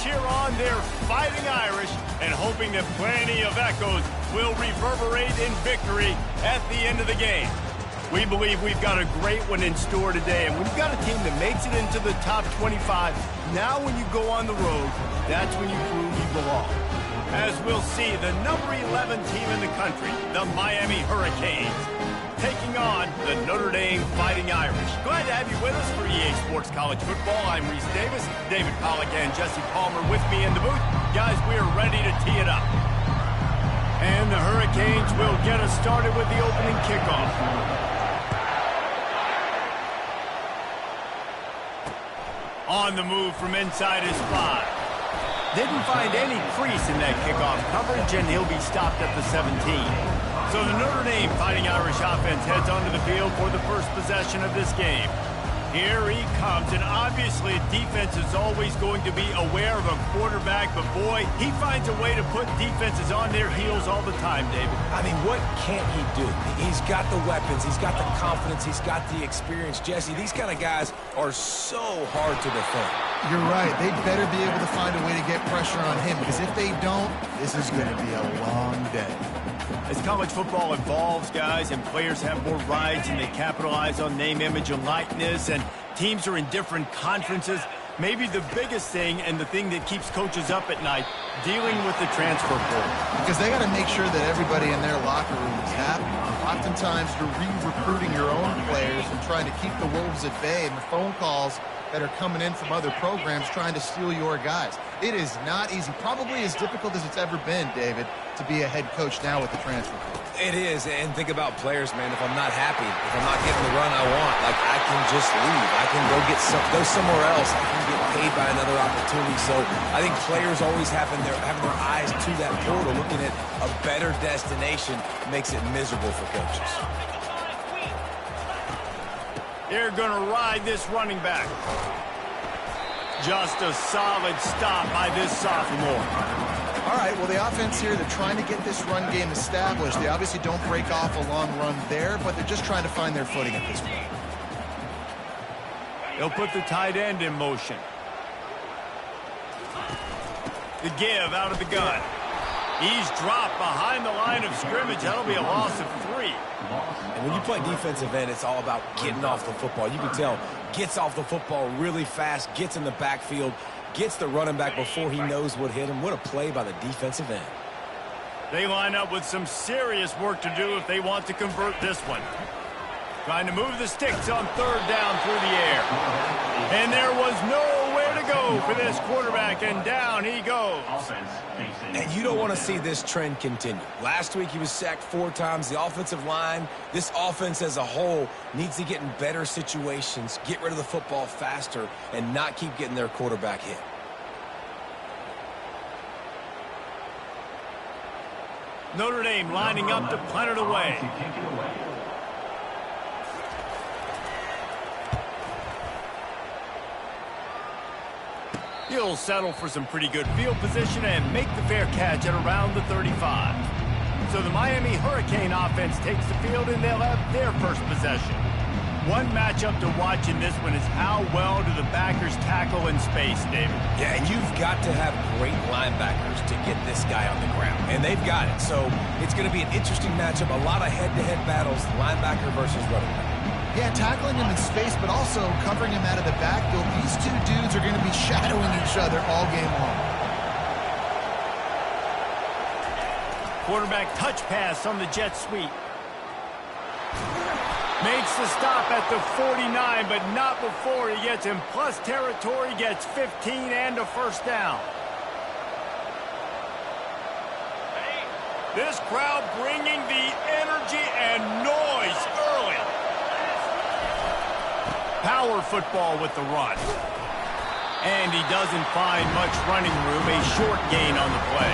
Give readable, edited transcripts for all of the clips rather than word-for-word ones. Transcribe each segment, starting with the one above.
cheer on their Fighting Irish and hoping that plenty of echoes will reverberate in victory at the end of the game. We believe we've got a great one in store today, and when you've got a team that makes it into the top 25, now when you go on the road, that's when you prove you belong. As we'll see, the number 11 team in the country, the Miami Hurricanes, taking on the Notre Dame Fighting Irish. Glad to have you with us for EA Sports College Football. I'm Reese Davis, David Pollack and Jesse Palmer with me in the booth. Guys, we are ready to tee it up. And the Hurricanes will get us started with the opening kickoff. On the move from inside his 5. Didn't find any crease in that kickoff coverage, and he'll be stopped at the 17. So the Notre Dame Fighting Irish offense heads onto the field for the first possession of this game. Here he comes, and obviously defense is always going to be aware of a quarterback, but boy, he finds a way to put defenses on their heels all the time, David. I mean, what can't he do? He's got the weapons, he's got the confidence, he's got the experience. Jesse, these kind of guys are so hard to defend. You're right. They better be able to find a way to get pressure on him, because if they don't, this is going to be a long day. As college football evolves, guys, and players have more rights and they capitalize on name, image, and likeness, and teams are in different conferences, maybe the biggest thing and the thing that keeps coaches up at night, dealing with the transfer portal. Because they got to make sure that everybody in their locker room is happy. Oftentimes, you're re-recruiting your own players and trying to keep the wolves at bay, and the phone calls that are coming in from other programs trying to steal your guys. It is not easy. Probably as difficult as it's ever been, David, to be a head coach now with the transfer portal. It is, and think about players, man. If I'm not happy, if I'm not getting the run I want, like, I can just leave. I can go somewhere else. I can get paid by another opportunity. So I think players always having their eyes to that portal, looking at a better destination, makes it miserable for coaches. They're going to ride this running back. Just a solid stop by this sophomore. All right, well, the offense here, they're trying to get this run game established. They obviously don't break off a long run there, but they're just trying to find their footing at this point. They'll put the tight end in motion. The give out of the gun. He's dropped behind the line of scrimmage. That'll be a loss of 3. And when you play defensive end, it's all about getting off the football. You can tell, gets off the football really fast, gets in the backfield, gets the running back before he knows what hit him. What a play by the defensive end. They line up with some serious work to do if they want to convert this one. Trying to move the sticks on 3rd down through the air. And there was nowhere to go for this quarterback, and down he goes. And you don't want to see this trend continue. Last week he was sacked 4 times. The offensive line, this offense as a whole, needs to get in better situations, get rid of the football faster, and not keep getting their quarterback hit. Notre Dame lining up to punt it away. He'll settle for some pretty good field position and make the fair catch at around the 35. So the Miami Hurricane offense takes the field, and they'll have their first possession. One matchup to watch in this one is how well do the backers tackle in space, David. Yeah, and you've got to have great linebackers to get this guy on the ground, and they've got it. So it's going to be an interesting matchup, a lot of head-to-head battles, linebacker versus running back. Yeah, tackling him in space, but also covering him out of the backfield. These two dudes are going to be shadowing each other all game long. Quarterback touch pass on the jet sweep. Makes the stop at the 49, but not before he gets in plus territory, gets 15 and a first down. This crowd bringing the energy and noise early. Power football with the run. And he doesn't find much running room, a short gain on the play.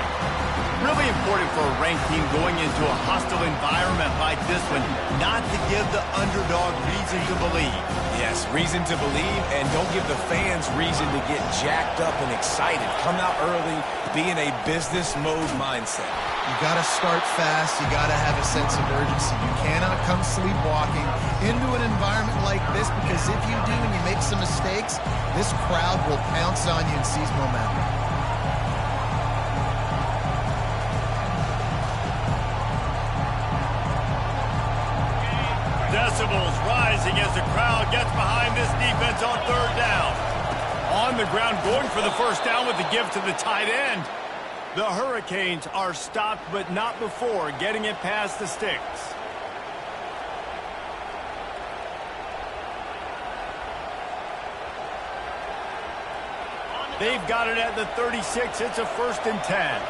Really important for a ranked team going into a hostile environment like this one, not to give the underdog reason to believe. Yes, reason to believe, and don't give the fans reason to get jacked up and excited. Come out early, be in a business mode mindset. You got to start fast. You got to have a sense of urgency. You cannot come sleepwalking into an environment like this, because if you do and you make some mistakes, this crowd will pounce on you and seize momentum. decibels rising as the crowd gets behind this defense on third down. On the ground, going for the first down with the give to the tight end. The Hurricanes are stopped, but not before getting it past the sticks. They've got it at the 36. It's a 1st and 10.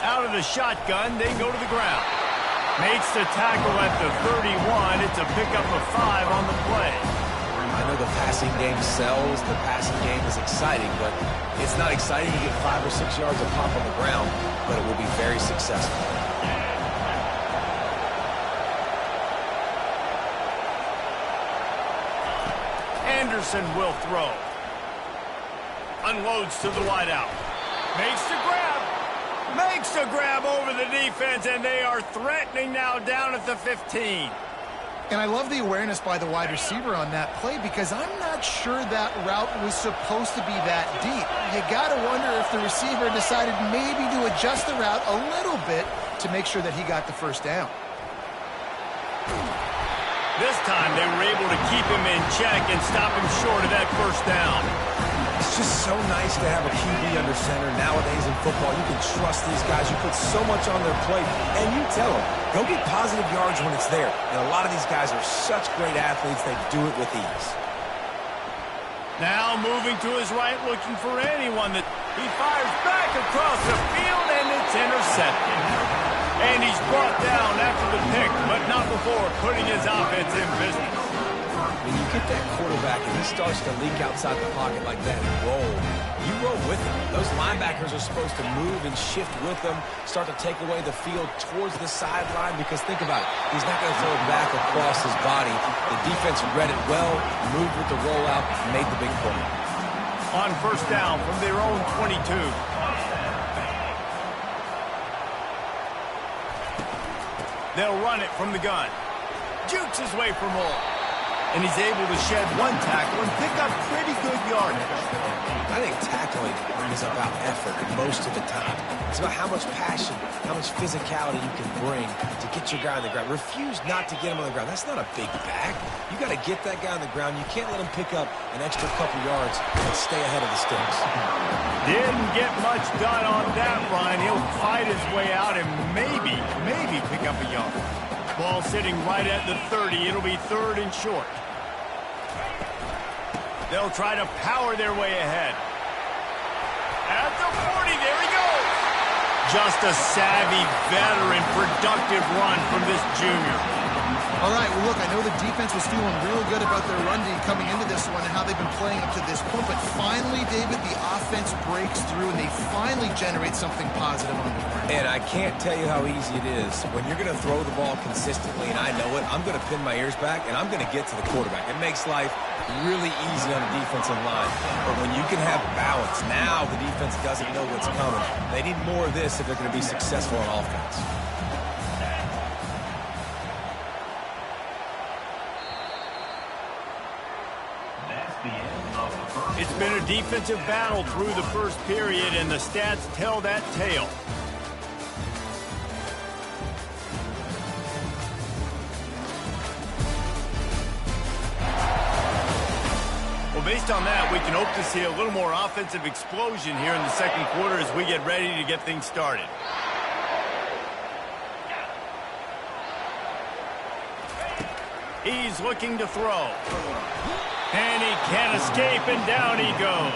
Out of the shotgun, they go to the ground. Makes the tackle at the 31. It's a pickup of 5 on the play. I know the passing game sells. The passing game is exciting, but it's not exciting to get 5 or 6 yards of pop on the ground, but it will be very successful. Anderson will throw. Unloads to the wideout. Makes the grab. Makes the grab over the defense, and they are threatening now down at the 15. And I love the awareness by the wide receiver on that play because I'm not sure that route was supposed to be that deep. You got to wonder if the receiver decided maybe to adjust the route a little bit to make sure that he got the first down. This time they were able to keep him in check and stop him short of that first down. It's just so nice to have a QB under center. Nowadays in football, you can trust these guys. You put so much on their plate, and you tell them, go get positive yards when it's there. And a lot of these guys are such great athletes, they do it with ease. Now moving to his right, looking for anyone. He fires back across the field, and it's intercepted. And he's brought down after the pick, but not before putting his offense in business. When you get that quarterback and he starts to leak outside the pocket like that and roll, you roll with him. Those linebackers are supposed to move and shift with them, start to take away the field towards the sideline, because think about it. He's not going to throw it back across his body. The defense read it well, moved with the rollout, made the big play. On first down from their own 22. They'll run it from the gun. Jukes his way for more. And he's able to shed one tackle and pick up pretty good yardage. I think tackling is about effort most of the time. It's about how much passion, how much physicality you can bring to get your guy on the ground. Refuse not to get him on the ground. That's not a big back. You got to get that guy on the ground. You can't let him pick up an extra couple yards and stay ahead of the sticks. Didn't get much done on that run. He'll fight his way out and maybe pick up a yard. Ball sitting right at the 30. It'll be 3rd and short. They'll try to power their way ahead. At the 40, there he goes. Just a savvy, veteran, productive run from this junior. All right, well, look, I know the defense was feeling real good about their run D coming into this one and how they've been playing up to this point, but finally, David, the offense breaks through and they finally generate something positive on the ground. And I can't tell you how easy it is. When you're going to throw the ball consistently, and I know it, I'm going to pin my ears back, and I'm going to get to the quarterback. It makes life really easy on the defensive line. But when you can have balance, now the defense doesn't know what's coming. They need more of this if they're going to be successful on offense. It's been a defensive battle through the first period, and the stats tell that tale. Well, based on that, we can hope to see a little more offensive explosion here in the second quarter as we get ready to get things started. He's looking to throw. And he can't escape, and down he goes.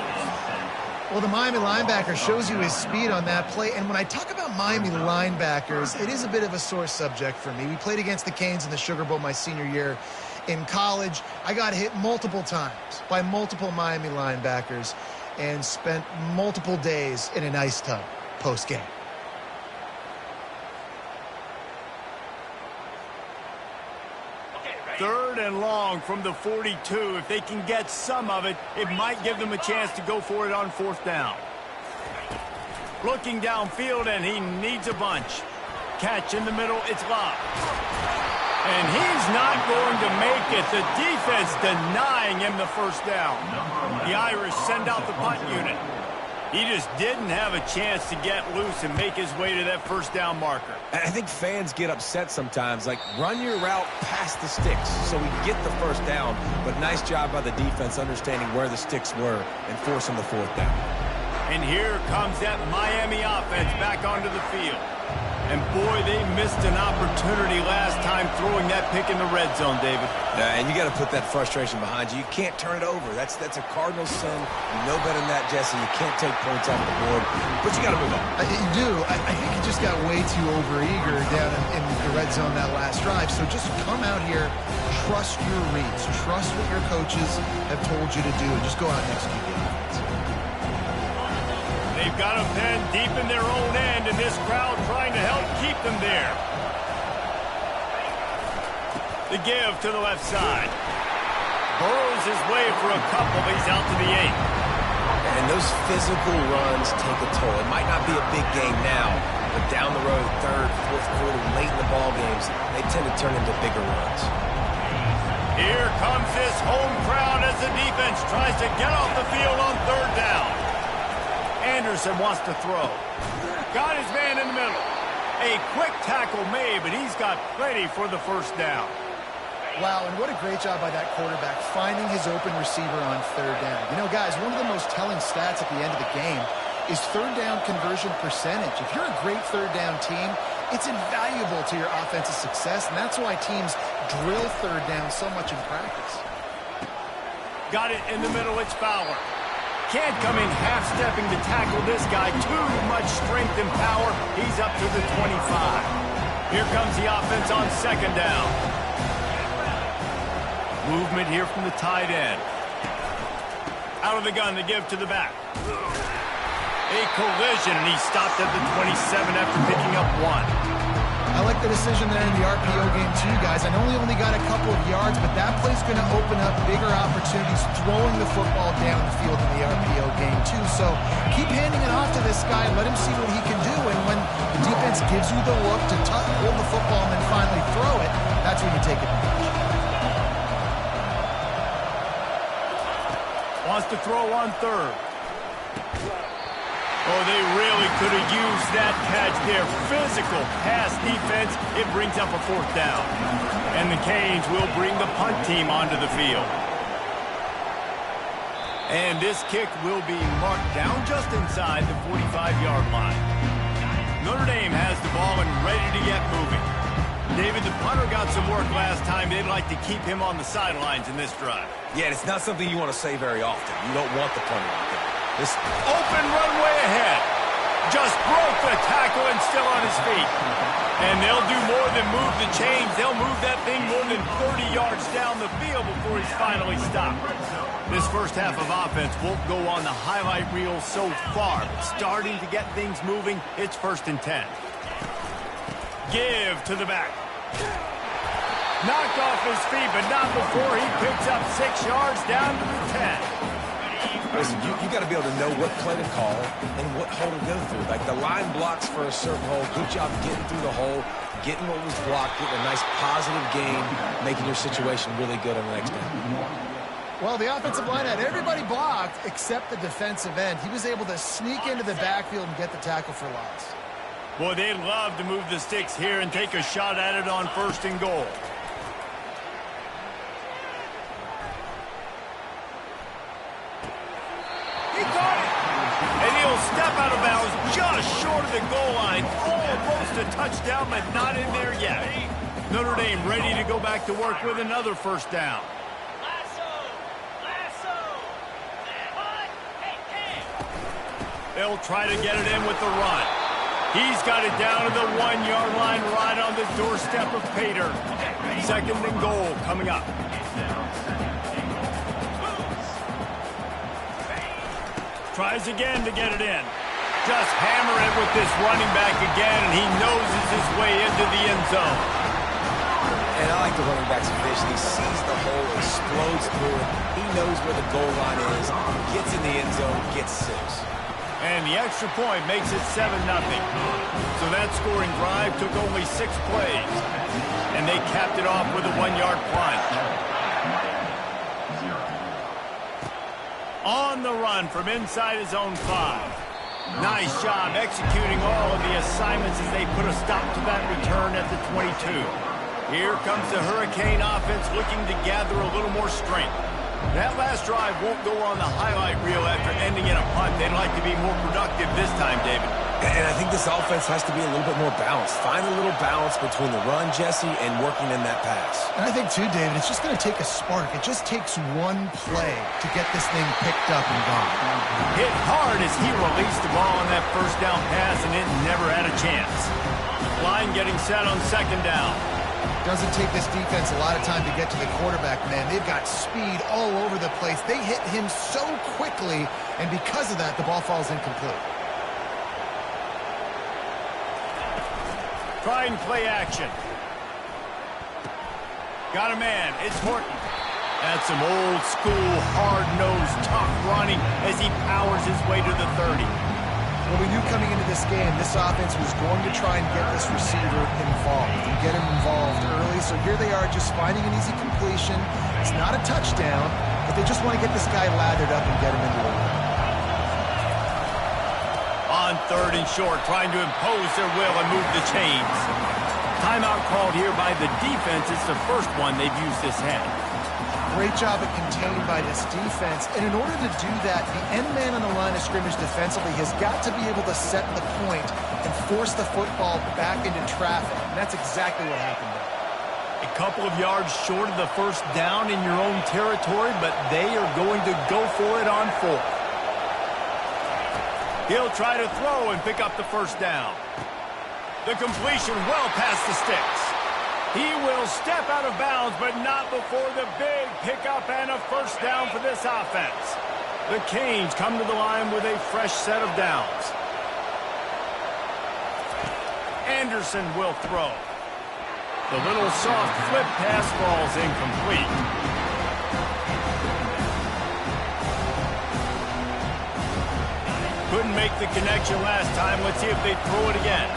Well, the Miami linebacker shows you his speed on that play. And when I talk about Miami linebackers, it is a bit of a sore subject for me. We played against the Canes in the Sugar Bowl my senior year in college. I got hit multiple times by multiple Miami linebackers and spent multiple days in an ice tub post-game. Third and long from the 42. If they can get some of it, it might give them a chance to go for it on fourth down. Looking downfield, and he needs a bunch. Catch in the middle, it's locked. And he's not going to make it. The defense denying him the first down. The Irish send out the punt unit. He just didn't have a chance to get loose and make his way to that first down marker. I think fans get upset sometimes. Like, run your route past the sticks so we get the first down. But nice job by the defense understanding where the sticks were and forcing the fourth down. And here comes that Miami offense back onto the field. And boy, they missed an opportunity last time throwing that pick in the red zone, David. And you got to put that frustration behind you. You can't turn it over. That's a Cardinals sin. You know better than that, Jesse. You can't take points off the board, but you got to move on. You do. I think you just got way too overeager down in the red zone that last drive. So just come out here, trust your reads, trust what your coaches have told you to do, and just go out and execute the offense. They've got them pinned deep in their own end, and this crowd trying to help keep them there. The give to the left side. Burrows his way for a couple. He's out to the 8. And those physical runs take a toll. It might not be a big game now, but down the road, third, fourth quarter, late in the ball games, they tend to turn into bigger runs. Here comes this home crowd as the defense tries to get off the field on third down. Anderson wants to throw. Got his man in the middle. A quick tackle made, but he's got plenty for the first down. Wow, and what a great job by that quarterback finding his open receiver on third down. You know, guys, one of the most telling stats at the end of the game is third down conversion percentage. If you're a great third down team, it's invaluable to your offensive success, and that's why teams drill third down so much in practice. Got it in the middle, it's Fowler. Can't come in half-stepping to tackle this guy. Too much strength and power. He's up to the 25. Here comes the offense on second down. Movement here from the tight end. Out of the gun, the give to the back. A collision, and he stopped at the 27 after picking up 1. I like the decision there in the RPO game too, guys. I know he only got a couple of yards, but that play's going to open up bigger opportunities throwing the football down the field in the RPO game too. So keep handing it off to this guy. Let him see what he can do. And when the defense gives you the look to hold the football and then finally throw it, that's when you take advantage. Wants to throw on third. Oh, they really could have used that catch there. Physical pass defense. It brings up a fourth down. And the Canes will bring the punt team onto the field. And this kick will be marked down just inside the 45-yard line. Notre Dame has the ball and ready to get moving. David, the punter got some work last time. They'd like to keep him on the sidelines in this drive. Yeah, it's not something you want to say very often. You don't want the punter out there. This open runway ahead. Just broke the tackle and still on his feet. And they'll do more than move the chains. They'll move that thing more than 30 yards down the field before he's finally stopped. This first half of offense won't go on the highlight reel so far, but starting to get things moving, it's 1st and 10. Give to the back. Knocked off his feet, but not before he picks up 6 yards down to the 10. Listen, you got to be able to know what play to call and what hole to go through. Like, the line blocks for a certain hole. Good job getting through the hole, getting what was blocked, getting a nice positive game, making your situation really good on the next down. Well, the offensive line had everybody blocked except the defensive end. He was able to sneak into the backfield and get the tackle for loss. Boy, they'd love to move the sticks here and take a shot at it on 1st and goal. He caught it. And he'll step out of bounds just short of the goal line. Almost a touchdown, but not in there yet. Notre Dame ready to go back to work with another first down. They'll try to get it in with the run. He's got it down to the 1-yard line right on the doorstep of Pater. 2nd and goal coming up. Tries again to get it in. Just hammer it with this running back again, and he noses his way into the end zone. And I like the running back's vision. He sees the hole, explodes through it. He knows where the goal line is, gets in the end zone, gets 6. And the extra point makes it 7-0. So that scoring drive took only 6 plays. And they capped it off with a 1-yard plunge. On the run from inside his own 5. Nice job executing all of the assignments as they put a stop to that return at the 22. Here comes the Hurricane offense looking to gather a little more strength. That last drive won't go on the highlight reel after ending in a punt. They'd like to be more productive this time, David. And I think this offense has to be a little bit more balanced. Find a little balance between the run, Jesse, and working in that pass. And I think, too, David, it's just going to take a spark. It just takes one play to get this thing picked up and gone. Hit hard as he released the ball on that first down pass, and it never had a chance. Line getting set on second down. Doesn't take this defense a lot of time to get to the quarterback, man. They've got speed all over the place. They hit him so quickly, and because of that, the ball falls incomplete. Trying play action. Got a man. It's Horton. That's some old school, hard-nosed, tough running as he powers his way to the 30. Well, we knew coming into this game, this offense was going to try and get this receiver involved and get him involved early. So here they are just finding an easy completion. It's not a touchdown, but they just want to get this guy lathered up and get him into the run. On third and short, trying to impose their will and move the chains. Timeout called here by the defense. It's the first one they've used this half. Great job at containing by this defense. And in order to do that, the end man on the line of scrimmage defensively has got to be able to set the point and force the football back into traffic. And that's exactly what happened there. A couple of yards short of the first down in your own territory, but they are going to go for it on fourth. He'll try to throw and pick up the first down. The completion well past the sticks. He will step out of bounds, but not before the big pickup and a first down for this offense. The Canes come to the line with a fresh set of downs. Anderson will throw. The little soft flip pass falls incomplete. Couldn't make the connection last time. Let's see if they throw it again.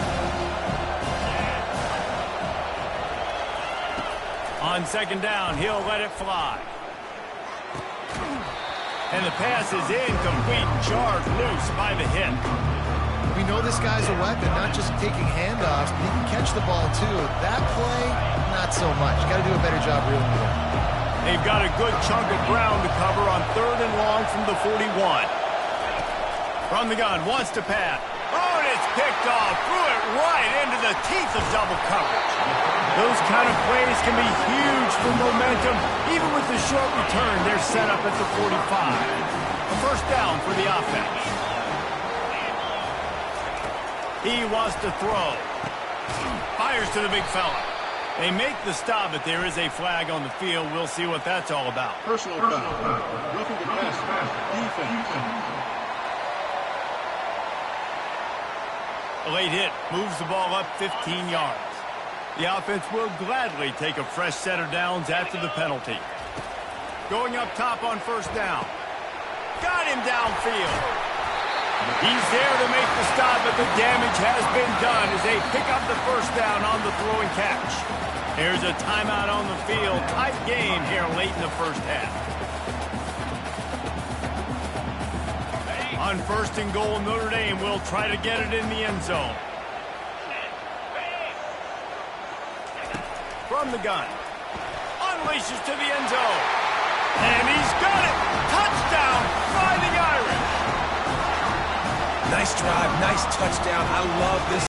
On second down, he'll let it fly. And the pass is incomplete, charged loose by the hit. We know this guy's a weapon, not just taking handoffs, but he can catch the ball too. That play, not so much. Got to do a better job reeling it in. They've got a good chunk of ground to cover on third and long from the 41. From the gun, wants to pass. Oh, and it's picked off. Threw it right into the teeth of double coverage. Those kind of plays can be huge for momentum. Even with the short return, they're set up at the 45. A first down for the offense. He wants to throw. Fires to the big fella. They make the stop, but there is a flag on the field. We'll see what that's all about. Personal foul. Roughing the pass. Defense. A late hit moves the ball up 15 yards. The offense will gladly take a fresh set of downs after the penalty. Going up top on first down. Got him downfield. He's there to make the stop, but the damage has been done as they pick up the first down on the throw and catch. There's a timeout on the field. Tight game here late in the first half. On first and goal, Notre Dame will try to get it in the end zone. From the gun. Unleashes to the end zone. And he's got it! Touchdown! Fighting Irish! Nice drive, nice touchdown. I love this.